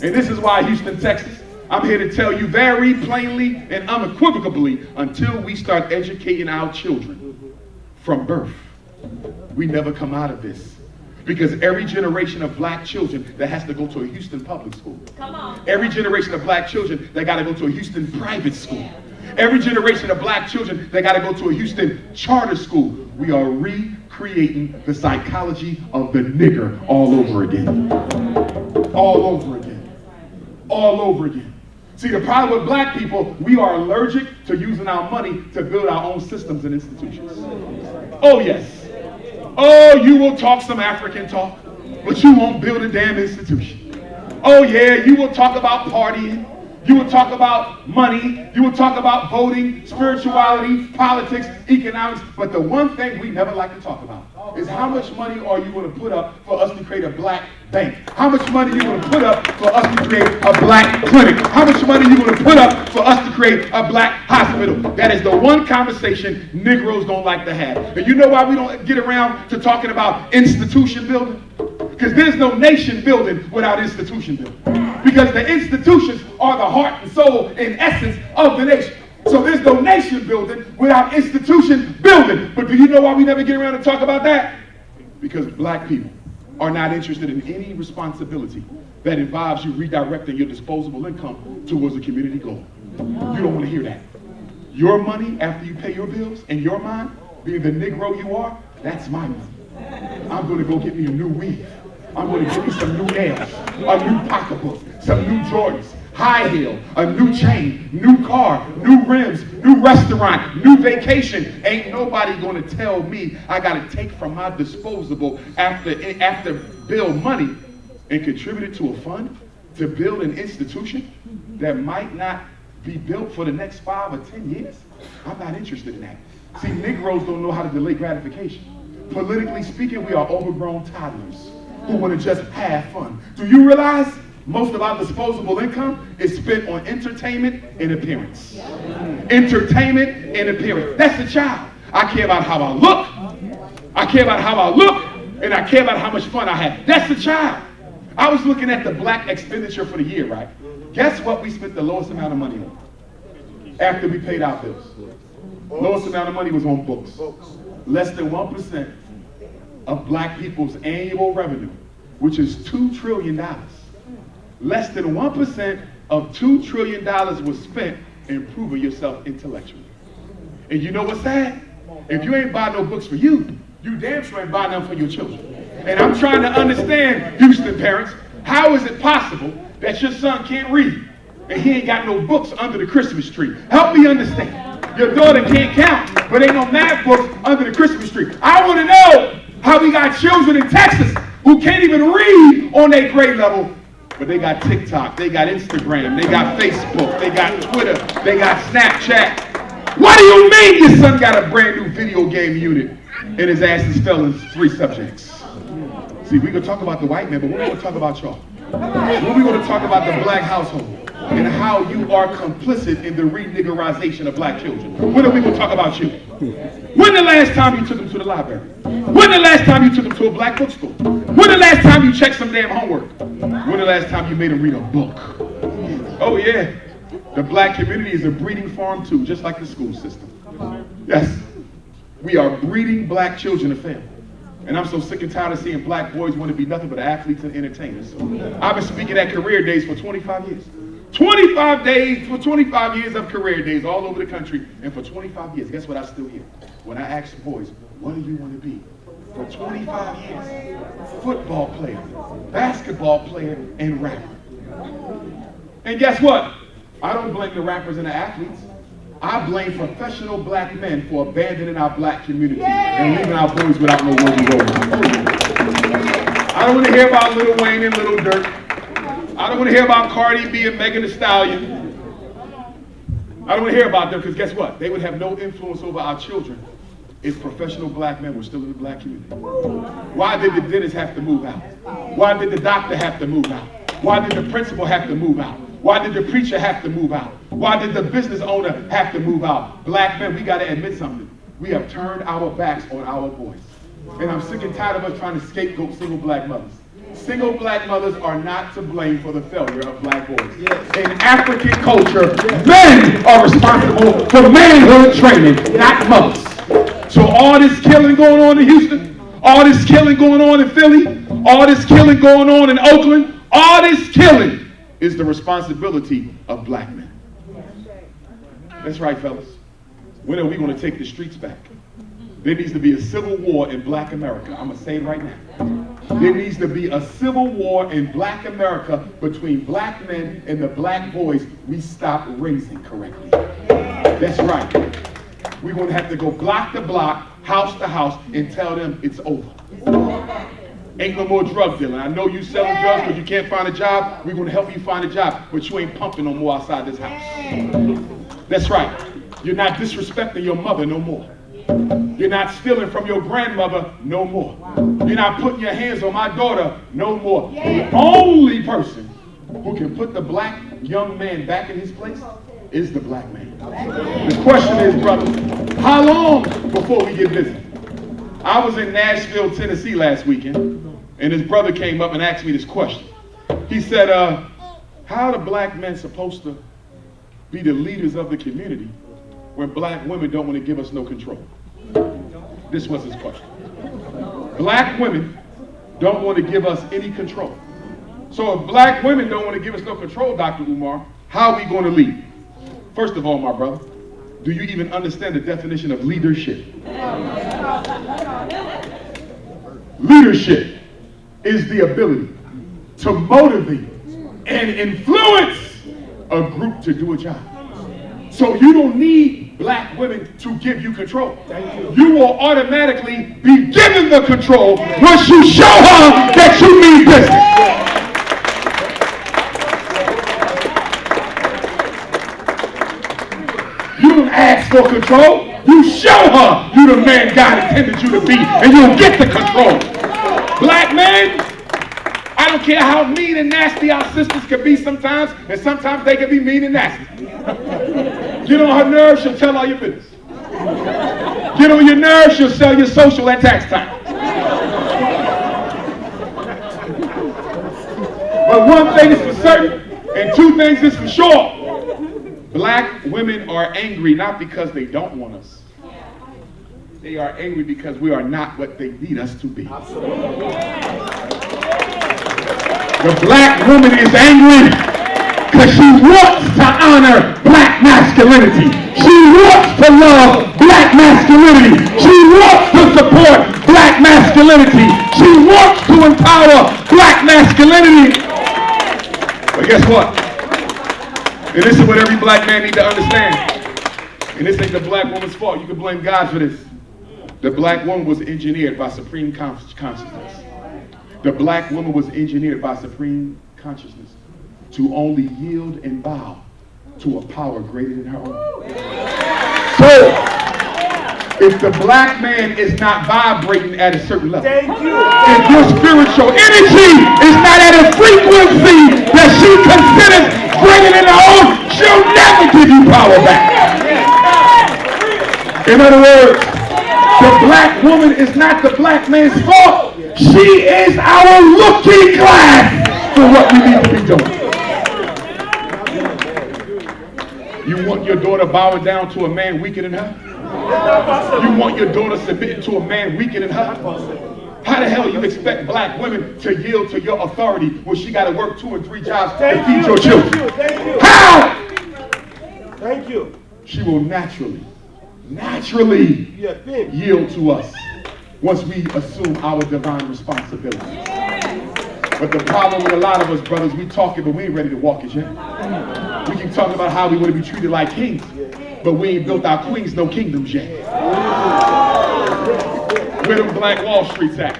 And this is why, Houston, Texas, I'm here to tell you very plainly and unequivocally, until we start educating our children from birth, we never come out of this. Because every generation of black children that has to go to a Houston public school, every generation of black children that got to go to a Houston private school, every generation of black children that got to go to a Houston charter school, we are recreating the psychology of the nigger all over again. All over again. All over again. See, the problem with black people, we are allergic to using our money to build our own systems and institutions. Oh, yes. Oh, you will talk some African talk, but you won't build a damn institution. Oh, yeah, you will talk about partying. You will talk about money. You will talk about voting, spirituality, politics, economics. But the one thing we never like to talk about is how much money are you going to put up for us to create a black bank? How much money are you going to put up for us to create a black clinic? How much money are you going to put up for us to create a black hospital? That is the one conversation Negroes don't like to have. And you know why we don't get around to talking about institution building? Because there's no nation building without institution building. Because the institutions are the heart and soul and essence of the nation. So there's no nation building without institution building. But do you know why we never get around to talk about that? Because black people are not interested in any responsibility that involves you redirecting your disposable income towards a community goal. You don't want to hear that. Your money, after you pay your bills, in your mind, being the Negro you are, that's my money. I'm going to go get me a new weave. I'm going to get me some new nails, a new pocketbook, some new Jordans, high heel, a new chain, new car, new rims, new restaurant, new vacation. Ain't nobody going to tell me I got to take from my disposable after bill money and contribute it to a fund to build an institution that might not be built for the next 5 or 10 years. I'm not interested in that. See, Negroes don't know how to delay gratification. Politically speaking, we are overgrown toddlers who want to just have fun. Do you realize most of our disposable income is spent on entertainment and appearance? Entertainment and appearance. That's the child. I care about how I look. I care about how I look, and I care about how much fun I have. That's the child. I was looking at the black expenditure for the year, right? Guess what we spent the lowest amount of money on after we paid our bills? Lowest amount of money was on books. Less than 1% of black people's annual revenue, which is $2 trillion. Less than 1% of $2 trillion was spent improving yourself intellectually. And you know what's sad? If you ain't buy no books for you, you damn sure ain't buy none for your children. And I'm trying to understand, Houston parents, how is it possible that your son can't read and he ain't got no books under the Christmas tree? Help me understand. Your daughter can't count, but ain't no math books under the Christmas tree. I want to know how we got children in Texas who can't even read on their grade level, but they got TikTok, they got Instagram, they got Facebook, they got Twitter, they got Snapchat. What do you mean your son got a brand new video game unit and his ass is failing 3 subjects? See, we could talk about the white man, but we're going to talk about y'all. We're going to talk about the black household and how you are complicit in the re-niggerization of black children. When are we going to talk about you? When the last time you took them to the library? When the last time you took them to a black bookstore? When the last time you checked some damn homework? When the last time you made them read a book? Oh yeah, the black community is a breeding farm too, just like the school system. Yes, we are breeding black children to fail. And I'm so sick and tired of seeing black boys want to be nothing but athletes and entertainers. I've been speaking at career days for 25 years. 25 years of career days all over the country, and for 25 years, guess what I still hear? When I ask boys, what do you want to be? For 25 years, football player, basketball player, and rapper. And guess what? I don't blame the rappers and the athletes. I blame professional black men for abandoning our black community and leaving our boys without no where to go. I don't want to hear about Lil Wayne and Lil Durk. I don't want to hear about Cardi B and Megan Thee Stallion. I don't want to hear about them because guess what? They would have no influence over our children if professional black men were still in the black community. Why did the dentist have to move out? Why did the doctor have to move out? Why did the principal have to move out? Why did the preacher have to move out? Why did the business owner have to move out? Black men, we got to admit something. We have turned our backs on our boys. And I'm sick and tired of us trying to scapegoat single black mothers. Single black mothers are not to blame for the failure of black boys. Yes. In African culture, men are responsible for manhood training, not mothers. So all this killing going on in Houston, all this killing going on in Philly, all this killing going on in Oakland, all this killing is the responsibility of black men. That's right, fellas. When are we going to take the streets back? There needs to be a civil war in black America. I'm going to say it right now. There needs to be a civil war in black America between black men and the black boys we stopped raising correctly. That's right. We're going to have to go block to block, house to house, and tell them it's over. Ain't no more drug dealing. I know you selling drugs because you can't find a job. We're going to help you find a job, but you ain't pumping no more outside this house. That's right. You're not disrespecting your mother no more. You're not stealing from your grandmother no more. You're not putting your hands on my daughter no more. The only person who can put the black young man back in his place is the black man. The question is, brothers, how long before we get busy? I was in Nashville, Tennessee last weekend, and his brother came up and asked me this question. He said, how are the black men supposed to be the leaders of the community when black women don't want to give us no control? This was his question. Black women don't want to give us any control. So if black women don't want to give us no control, Dr. Umar, how are we going to lead? First of all, my brother, do you even understand the definition of leadership? Leadership is the ability to motivate and influence a group to do a job. So you don't need black women to give you control. You will automatically be given the control once you show her that you mean business. You don't ask for control. You show her you the man God intended you to be, and you'll get the control. Black men, I don't care how mean and nasty our sisters can be sometimes, and sometimes they can be mean and nasty. Get on her nerves, she'll tell all your business. Get on your nerves, she'll sell your social at tax time. But one thing is for certain, and two things is for sure. Black women are angry not because they don't want us. They are angry because we are not what they need us to be. The black woman is angry because she wants to honor black masculinity. She wants to love black masculinity. She wants to support black masculinity. She wants to empower black masculinity. But guess what? And this is what every black man needs to understand. And this ain't the black woman's fault. You can blame God for this. The black woman was engineered by supreme consciousness. The black woman was engineered by supreme consciousness to only yield and bow to a power greater than her own. So, if the black man is not vibrating at a certain level, if your spiritual energy is not at a frequency that she considers greater than her own, she'll never give you power back. In other words, the black woman is not the black man's fault. She is our looking glass for what we need to be doing. You want your daughter bowing down to a man weaker than her? You want your daughter submitting to a man weaker than her? How the hell you expect black women to yield to your authority when she got to work 2 and 3 jobs to feed your children? How? Thank you. She will naturally yield to us once we assume our divine responsibility. But the problem with a lot of us, brothers, we talking, but we ain't ready to walk it yet. We keep talking about how we want to be treated like kings, but we ain't built our queens no kingdoms yet. Where them black Wall Streets at?